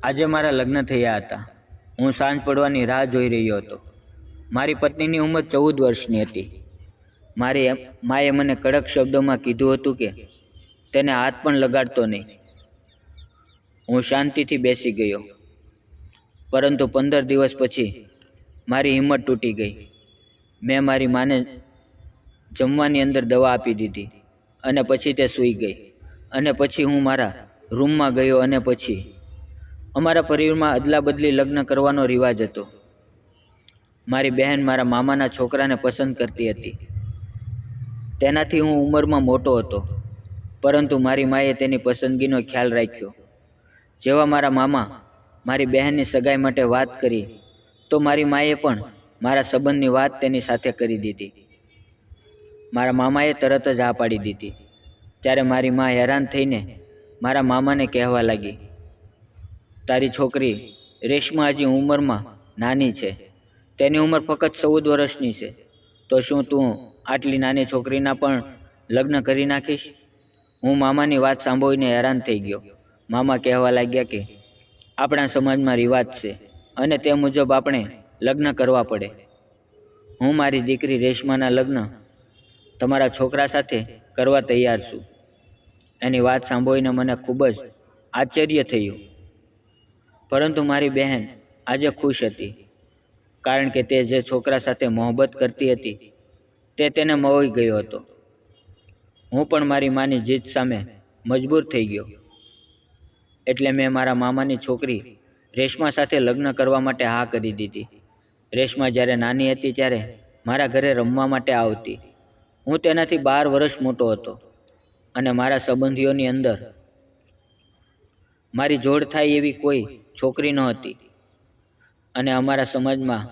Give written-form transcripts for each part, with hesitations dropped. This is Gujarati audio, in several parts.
આજે મારા લગ્ન થયા હતા. હું સાંજ પડવાની રાહ જોઈ રહ્યો હતો. મારી પત્નીની ઉંમર 14 વર્ષની હતી. મારી માએ મને કડક શબ્દોમાં કીધું હતું કે તેને હાથ પણ લગાડતો નહીં. હું શાંતિથી બેસી ગયો. પરંતુ 15 દિવસ પછી મારી હિંમત તૂટી ગઈ. મેં મારી માને જમવાની અંદર દવા આપી દીધી અને પછી તે સૂઈ ગઈ. અને પછી હું મારા રૂમમાં ગયો અને પછી અમારા પરિવારમાં અદલા બદલી લગ્ન કરવાનો રિવાજ હતો. મારી બહેન મારા મામાના છોકરાને પસંદ કરતી હતી. તેનાથી હું ઉંમરમાં મોટો હતો, પરંતુ મારી માએ તેની પસંદગીનો ખ્યાલ રાખ્યો. જેવા મારા મામા મારી બહેનની સગાઈ માટે વાત કરી તો મારી માએ પણ મારા સંબંધની વાત તેની સાથે કરી દીધી. મારા મામાએ તરત જ હા પાડી દીધી. ત્યારે મારી મા હેરાન થઈને મારા મામાને કહેવા લાગી, તારી છોકરી રેશમા હજી ઉંમરમાં નાની છે. તેની ઉંમર ફક્ત 14 વર્ષની છે. તો શું તું આટલી નાની છોકરીના પણ લગ્ન કરી નાખીશ? હું મામાની વાત સાંભળીને હેરાન થઈ ગયો. મામા કહેવા લાગ્યા કે આપણા સમાજમાં રિવાજ છે અને તે મુજબ આપણે લગ્ન કરવા પડે. હું મારી દીકરી રેશમાના લગ્ન તમારા છોકરા સાથે કરવા તૈયાર છું. એની વાત સાંભળીને મને ખૂબ જ આશ્ચર્ય થયું. પરંતુ મારી બહેન આજે ખુશ હતી, કારણ કે તે જે છોકરા સાથે મોહબ્બત કરતી હતી તે તેને મોહી ગયો હતો. હું પણ મારી માની જીદ સામે મજબૂર થઈ ગયો. એટલે મેં મારા મામાની છોકરી રેશમા સાથે લગ્ન કરવા માટે હા કરી દીધી. રેશમા જ્યારે નાની હતી ત્યારે મારા ઘરે રમવા માટે આવતી. હું તેનાથી 12 વર્ષ મોટો હતો અને મારા સંબંધીઓની અંદર મારી જોડ થાય એવી કોઈ છોકરી નહોતી. અને અમારા સમાજમાં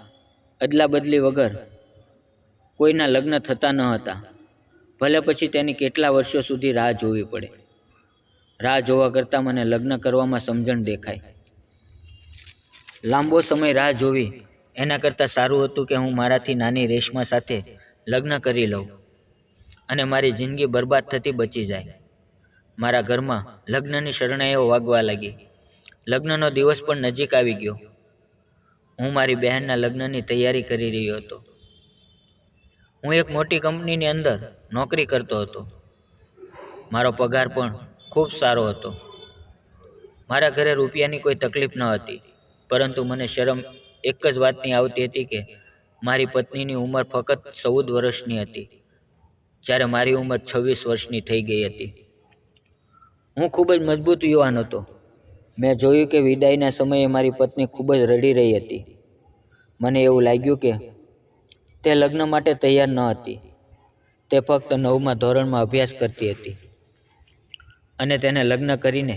અદલા બદલી વગર કોઈના લગ્ન થતા ન હતા. ભલે પછી તેની કેટલા વર્ષો સુધી રાહ જોવી પડે. રાહ જોવા કરતાં મને લગ્ન કરવામાં સમજણ દેખાય. લાંબો સમય રાહ જોવી એના કરતાં સારું હતું કે હું મારાથી નાની રેશમા સાથે લગ્ન કરી લઉં અને મારી જિંદગી બરબાદ થતી બચી જાય. મારા ઘરમાં લગ્નની શરણાઈઓ વાગવા લાગી. લગ્નનો દિવસ પણ નજીક આવી ગયો. હું મારી બહેનના લગ્નની તૈયારી કરી રહ્યો હતો. હું એક મોટી કંપનીની અંદર નોકરી કરતો હતો. મારો પગાર પણ ખૂબ સારો હતો. મારા ઘરે રૂપિયાની કોઈ તકલીફ ન હતી, પરંતુ મને શરમ એક જ વાતની આવતી હતી કે મારી પત્નીની ઉંમર ફક્ત 14 વર્ષની હતી, જ્યારે મારી ઉંમર 26 વર્ષની થઈ ગઈ હતી. હું ખૂબ જ મજબૂત યુવાન હતો. મેં જોયું કે વિદાયના સમયે મારી પત્ની ખૂબ જ રડી રહી હતી. મને એવું લાગ્યું કે તે લગ્ન માટે તૈયાર ન હતી. તે ફક્ત 9મા ધોરણમાં અભ્યાસ કરતી હતી અને તેને લગ્ન કરીને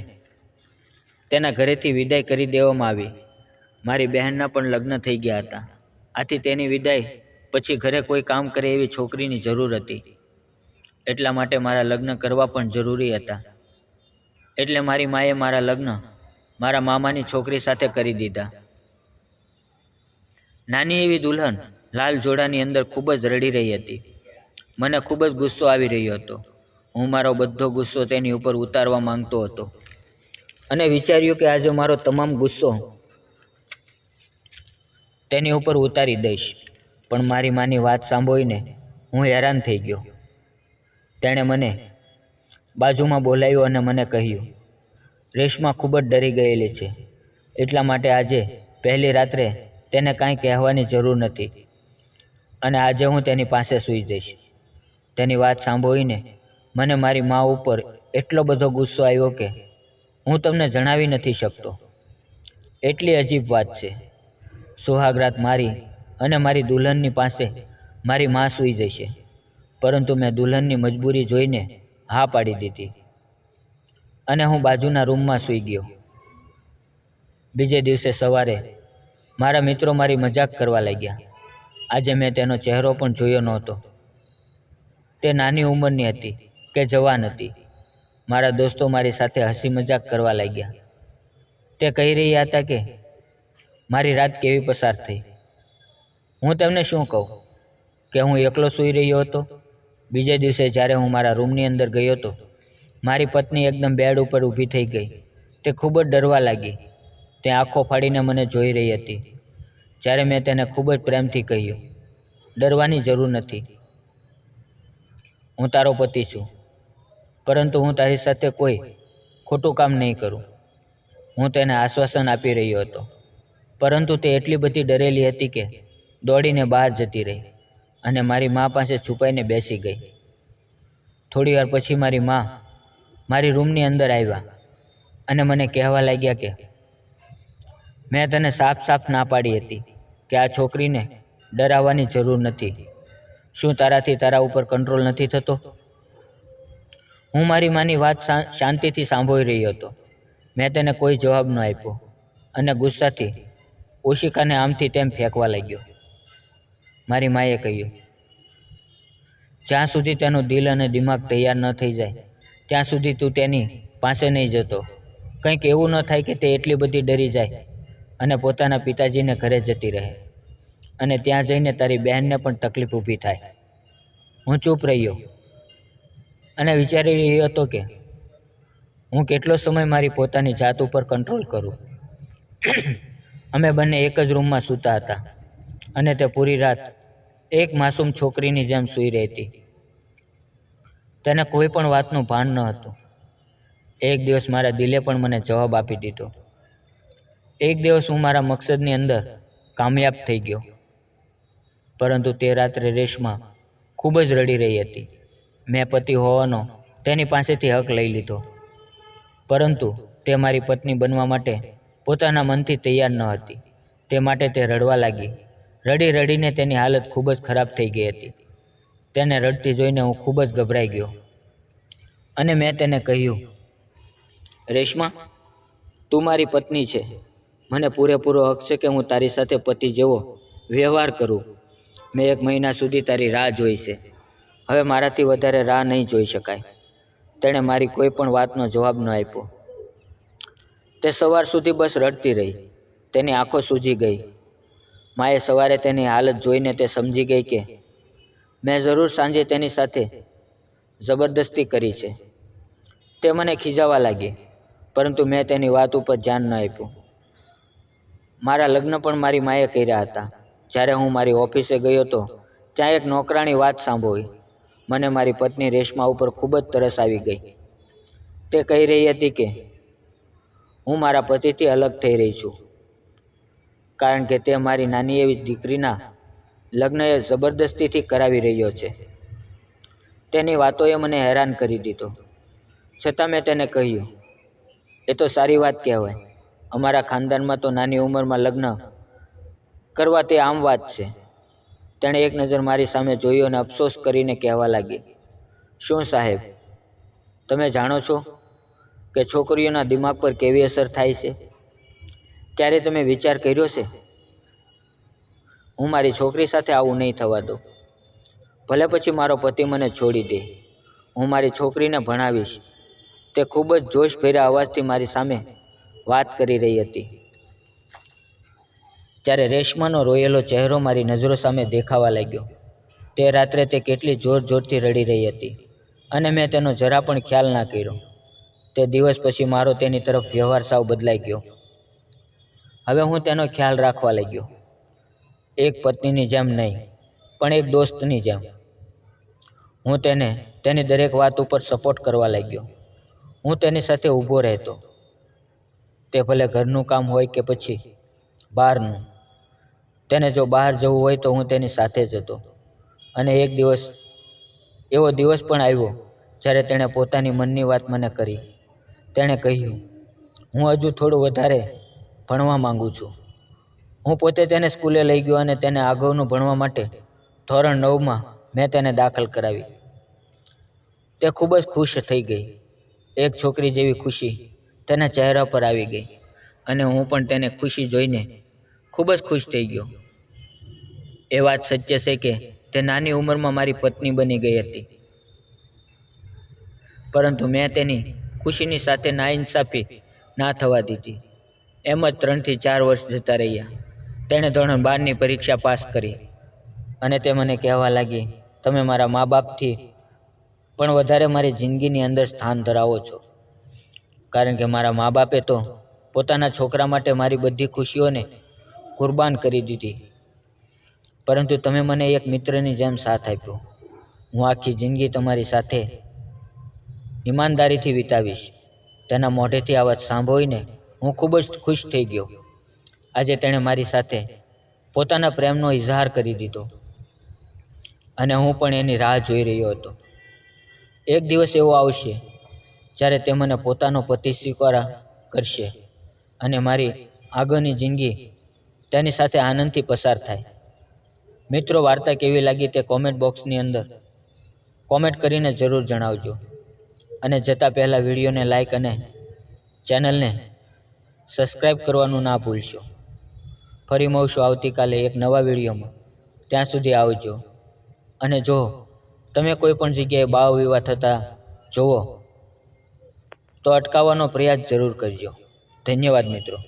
તેના ઘરેથી વિદાય કરી દેવામાં આવી. મારી બહેનના પણ લગ્ન થઈ ગયા હતા. આથી તેની વિદાય પછી ઘરે કોઈ કામ કરે એવી છોકરીની જરૂર હતી. એટલા માટે મારા લગ્ન કરવા પણ જરૂરી હતા. એટલે મારી માએ મારા લગ્ન મારા મામાની છોકરી સાથે કરી દીધા. નાની એવી દુલ્હન લાલ જોડાની અંદર ખૂબ જ રડી રહી હતી. મને ખૂબ જ ગુસ્સો આવી રહ્યો હતો. હું મારો બધો ગુસ્સો તેની ઉપર ઉતારવા માંગતો હતો અને વિચાર્યું કે આજે મારો તમામ ગુસ્સો તેની ઉપર ઉતારી દઈશ. પણ મારી માની વાત સાંભળીને હું હેરાન થઈ ગયો. તેણે મને બાજુમાં બોલાવ્યો અને મને કહ્યું, રેશમા ખૂબ જ ડરી ગયેલી છે, એટલા માટે આજે પહેલી રાત્રે તેને કાંઈ કહેવાની જરૂર નથી અને આજે હું તેની પાસે સૂઈ જઈશ. તેની વાત સાંભળીને મને મારી મા ઉપર એટલો બધો ગુસ્સો આવ્યો કે હું તમને જણાવી નથી શકતો. એટલી અજીબ વાત છે. સુહાગરાત મારી અને મારી દુલ્હનની પાસે મારી મા સૂઈ જશે, પરંતુ મેં દુલ્હનની મજબૂરી જોઈને હા પાડી દીધી અને હું બાજુના રૂમમાં સૂઈ ગયો. બીજે દિવસે સવારે મારા મિત્રો મારી મજાક કરવા લાગ્યા. આજે મેં તેનો ચહેરો પણ જોયો નહોતો. તે નાની ઉંમરની હતી કે જવાન હતી. મારા દોસ્તો મારી સાથે હસી મજાક કરવા લાગ્યા. તે કહી રહ્યા હતા કે મારી રાત કેવી પસાર થઈ. હું તેમને શું કહું કે હું એકલો સૂઈ રહ્યો હતો. બીજે દિવસે જ્યારે હું મારા રૂમની અંદર ગયો હતો, મારી પત્ની એકદમ બેડ ઉપર ઊભી થઈ ગઈ. તે ખૂબ જ ડરવા લાગી. તે આંખો ફાડીને મને જોઈ રહી હતી. જ્યારે મેં તેને ખૂબ જ પ્રેમથી કહ્યું, ડરવાની જરૂર નથી, હું તારો પતિ છું, પરંતુ હું તારી સાથે કોઈ ખોટું કામ નહીં કરું. હું તેને આશ્વાસન આપી રહ્યો હતો, પરંતુ તે એટલી બધી ડરેલી હતી કે દોડીને બહાર જતી રહી અને મારી મા પાસે છુપાઈને બેસી ગઈ. થોડી વાર પછી મારી મા મારી રૂમની અંદર આવ્યા અને મને કહેવા લાગ્યા કે મેં તને સાફ સાફ ના પાડી હતી કે આ છોકરીને ડરાવવાની જરૂર નથી. શું તારાથી તારા ઉપર કંટ્રોલ નથી થતો? હું મારી માની વાત શાંતિથી સાંભળી રહ્યો હતો. મેં તેને કોઈ જવાબ ન આપ્યો અને ગુસ્સાથી ઓશિકાને આમથી તેમ ફેંકવા લાગ્યો. મારી માએ કહ્યું, જ્યાં સુધી તેનું દિલ અને દિમાગ તૈયાર ન થઈ જાય ત્યાં સુધી તું તેની પાસે નહીં જતો. કંઈક એવું ન થાય કે તે એટલી બધી ડરી જાય અને પોતાના પિતાજીને ઘરે જતી રહે અને ત્યાં જઈને તારી બહેનને પણ તકલીફ ઊભી થાય. હું ચૂપ રહ્યો અને વિચારી રહ્યો હતો કે હું કેટલો સમય મારી પોતાની જાત ઉપર કંટ્રોલ કરું. અમે બંને એક જ રૂમમાં સૂતા હતા અને તે પૂરી રાત એક માસૂમ છોકરીની જેમ સૂઈ રહેતી. તેને કોઈ પણ વાતનું ભાન ન હતું. એક દિવસ મારા દિલે પણ મને જવાબ આપી દીધો. એક દિવસ હું મારા મકસદની અંદર કામયાબ થઈ ગયો, પરંતુ તે રાત્રે રેશમા ખૂબ જ રડી રહી હતી. મેં પતિ હોવાનો તેની પાસેથી હક લઈ લીધો, પરંતુ તે મારી પત્ની બનવા માટે પોતાના મનથી તૈયાર ન હતી. તે માટે તે રડવા લાગી. રડી રડીને તેની હાલત ખૂબ જ ખરાબ થઈ ગઈ હતી. તેને રડતી જોઈને હું ખૂબ જ ગભરાઈ ગયો અને મેં તેને કહ્યું, રેશમા, તું મારી પત્ની છે. મને પૂરેપૂરો હક છે કે હું તારી સાથે પતિ જેવો વ્યવહાર કરું. મેં 1 મહિના સુધી તારી રાહ જોઈ છે. હવે મારાથી વધારે રાહ નહીં જોઈ શકાય. તેણે મારી કોઈ પણ વાતનો જવાબ ન આપ્યો. તે સવાર સુધી બસ રડતી રહી. તેની આંખો સૂજી ગઈ. માએ સવારે તેની હાલત જોઈને તે સમજી ગઈ કે મેં જરૂર સાંજે તેની સાથે જબરદસ્તી કરી છે. તે મને ખીજાવા લાગી, પરંતુ મેં તેની વાત ઉપર ધ્યાન ન આપ્યું. મારા લગ્ન પણ મારી માએ કર્યા હતા. જ્યારે હું મારી ઓફિસે ગયો તો ત્યાં એક નોકરાણી વાત સાંભળી. મને મારી પત્ની રેશમા ઉપર ખૂબ જ તરસ આવી ગઈ. તે કહી રહી હતી કે હું મારા પતિથી અલગ થઈ રહી છું, કારણ કે તે મારી નાની એવી દીકરીના લગ્ન એ જબરદસ્તીથી કરાવી રહ્યો છે. તેની વાતોએ મને હેરાન કરી દીધો. છતાં મેં તેને કહ્યું, એ તો સારી વાત કહેવાય. અમારા ખાનદાનમાં તો નાની ઉંમરમાં લગ્ન કરવા તે આમ વાત છે. તેણે એક નજર મારી સામે જોયું અને અફસોસ કરીને કહેવા લાગી, શું સાહેબ, તમે જાણો છો કે છોકરીઓના દિમાગ પર કેવી અસર થાય છે? ક્યારે તમે વિચાર કર્યો છે? હું મારી છોકરી સાથે આવું નહીં થવા દઉં. ભલે પછી મારો પતિ મને છોડી દે, હું મારી છોકરીને ભણાવીશ. તે ખૂબ જ જોશભર્યા અવાજથી મારી સામે વાત કરી રહી હતી. ત્યારે રેશમાનો રોયેલો ચહેરો મારી નજરો સામે દેખાવા લાગ્યો. તે રાત્રે તે કેટલી જોર જોરથી રડી રહી હતી અને મેં તેનો જરા પણ ખ્યાલ ના કર્યો. તે દિવસ પછી મારો તેની તરફ વ્યવહાર સાવ બદલાઈ ગયો. હવે હું તેનો ખ્યાલ રાખવા લાગ્યો. એક પત્નીની જેમ નહીં, પણ એક દોસ્તની જેમ. હું તેની દરેક વાત ઉપર સપોર્ટ કરવા લાગ્યો. હું તેની સાથે ઊભો રહેતો. તે ભલે ઘરનું કામ હોય કે પછી બહારનું. તેને જો બહાર જવું હોય તો હું તેની સાથે જ હતો. અને એક દિવસ એવો દિવસ પણ આવ્યો જ્યારે તેણે પોતાની મનની વાત મને કરી. તેણે કહ્યું, હું હજુ થોડું વધારે ભણવા માંગુ છું. હું પોતે તેને સ્કૂલે લઈ ગયો અને તેને આગળનું ભણવા માટે ધોરણ 9માં મેં તેને દાખલ કરાવી. તે ખૂબ જ ખુશ થઈ ગઈ. એક છોકરી જેવી ખુશી તેના ચહેરા પર આવી ગઈ અને હું પણ તેને ખુશી જોઈને ખૂબ જ ખુશ થઈ ગયો. એ વાત સત્ય છે કે તે નાની ઉંમરમાં મારી પત્ની બની ગઈ હતી, પરંતુ મેં તેની ખુશીની સાથે નાઇન્સાફી ના થવા દીધી. એમ જ 3 થી 4 વર્ષ જતા રહ્યા. તેણે ધોરણ 12ની પરીક્ષા પાસ કરી અને તે મને કહેવા લાગી, તમે મારા મા બાપથી પણ વધારે મારી જિંદગીની અંદર સ્થાન ધરાવો છો, કારણ કે મારા મા બાપે તો પોતાના છોકરા માટે મારી બધી ખુશીઓને કુરબાન કરી દીધી, પરંતુ તમે મને એક મિત્રની જેમ સાથ આપ્યો. હું આખી જિંદગી તમારી સાથે ઈમાનદારીથી વિતાવીશ. તેના મોઢેથી આ વાત સાંભળીને હું ખૂબ જ ખુશ થઈ ગયો. આજે તેણે મારી સાથે પોતાના પ્રેમનો ઇઝહાર કરી દીધો અને હું પણ એની રાહ જોઈ રહ્યો હતો. એક દિવસ એવો આવશે જ્યારે તે મને પોતાનો પતિ સ્વીકાર કરશે અને મારી આગળની જિંદગી તેની સાથે આનંદથી પસાર થાય. મિત્રો, વાર્તા કેવી લાગી તે કોમેન્ટ બોક્સની અંદર કોમેન્ટ કરીને જરૂર જણાવજો. અને જતાં પહેલાં વિડીયોને લાઈક અને ચેનલને સબસ્ક્રાઈબ કરવાનું ના ભૂલશો. ફરી મળશું આવતીકાલે એક નવા વિડીયોમાં. ત્યાં સુધી આવજો. અને જો તમે કોઈ પણ જગ્યાએ બાળ વિવાહ થતા જુઓ તો અટકાવવાનો પ્રયાસ જરૂર કરજો. ધન્યવાદ મિત્રો.